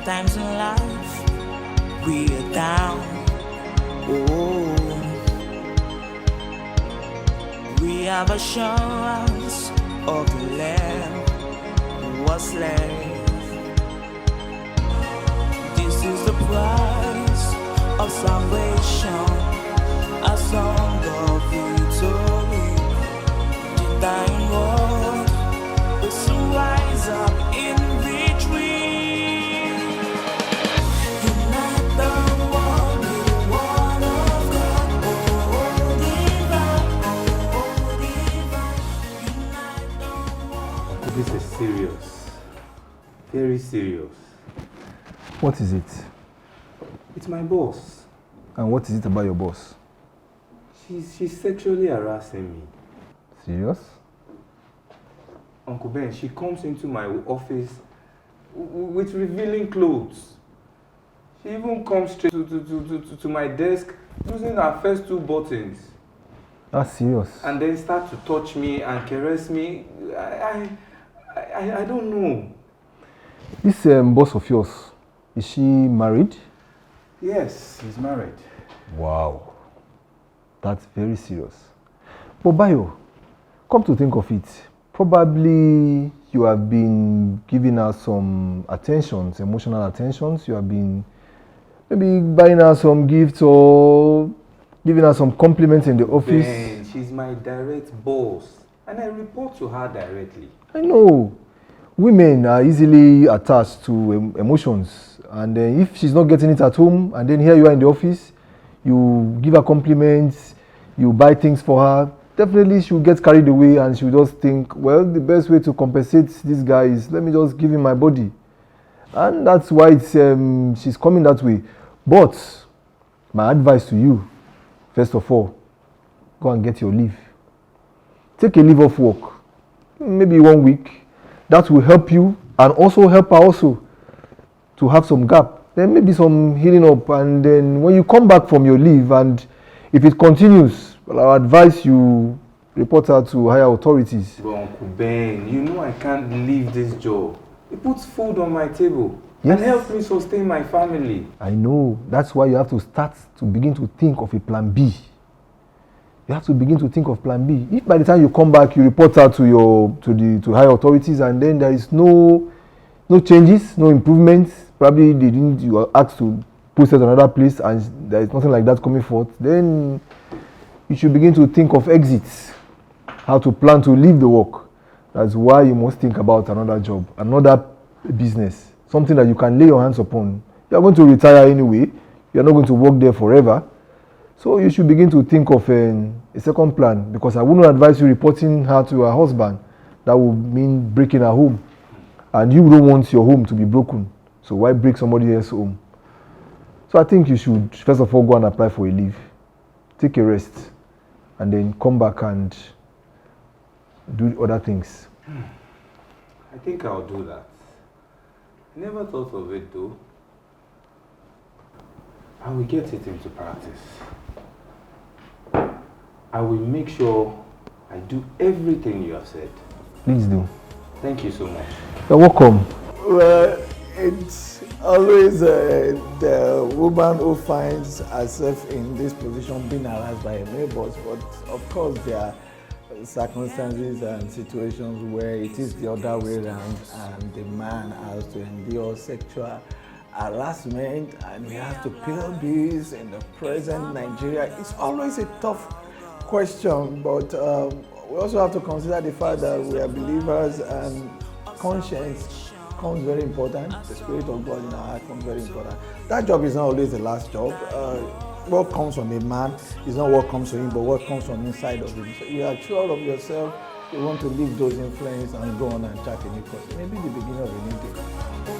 Sometimes in life we are down. Oh, we have assurance of the land was left. This is the price of salvation, a song of victory. The dying world will soon rise up in victory. Unite the world with the word of God. Oh, divine, unite the world. This is serious. Very serious. What is it? It's my boss. And what is it about your boss? She's sexually harassing me. Serious? Uncle Ben, she comes into my office with revealing clothes. She even comes straight to my desk using her first 2 buttons. That's serious. And then start to touch me and caress me. I don't know. This boss of yours, is she married? Yes, he's married. Wow. That's very serious. But Bayo, come to think of it, probably you have been giving her some attentions, emotional attentions. You have been maybe buying her some gifts or giving her some compliments in the office. Ben, she's my direct boss. And I report to her directly. I know. Women are easily attached to emotions. And if she's not getting it at home, and then here you are in the office, you give her compliments, you buy things for her, definitely she'll get carried away and she'll just think, well, the best way to compensate this guy is let me just give him my body. And that's why it's, she's coming that way. But my advice to you, first of all, go and get your leave. Take a leave off work, maybe 1 week. That will help you and also help her also to have some gap. Then maybe some healing up, and then when you come back from your leave and if it continues, well, I advise you report her to higher authorities. But Uncle Ben, you know I can't leave this job. It puts food on my table. Yes. And helps me sustain my family. I know. That's why you have to start to begin to think of a plan B. You have to begin to think of plan B. If by the time you come back, you report her to higher authorities, and then there is no changes, no improvements, probably you are asked to post it to another place and there is nothing like that coming forth, then you should begin to think of exits, how to plan to leave the work. That's why you must think about another job, another business, something that you can lay your hands upon. You are going to retire anyway. You are not going to work there forever. So you should begin to think of a second plan, because I wouldn't advise you reporting her to her husband. That would mean breaking her home. And you don't want your home to be broken. So why break somebody else's home? So I think you should, first of all, go and apply for a leave. Take a rest. And then come back and do other things. I think I'll do that. I never thought of it though. I will get it into practice. I will make sure I do everything you have said. Please do. Thank you so much. You're welcome. Well, it's always the woman who finds herself in this position being harassed by her neighbors, but of course there are circumstances and situations where it is the other way around and the man has to endure sexual harassment and he has to pay all this in the present Nigeria. It's always a tough question, but we also have to consider the fact that we are believers and conscience comes very important. The Spirit of God in our heart comes very important. That job is not always the last job. What comes from a man is not what comes from him, but what comes from inside of him. So you are sure of yourself, you want to leave those influences and go on and chart a new course. Maybe the beginning of a new day.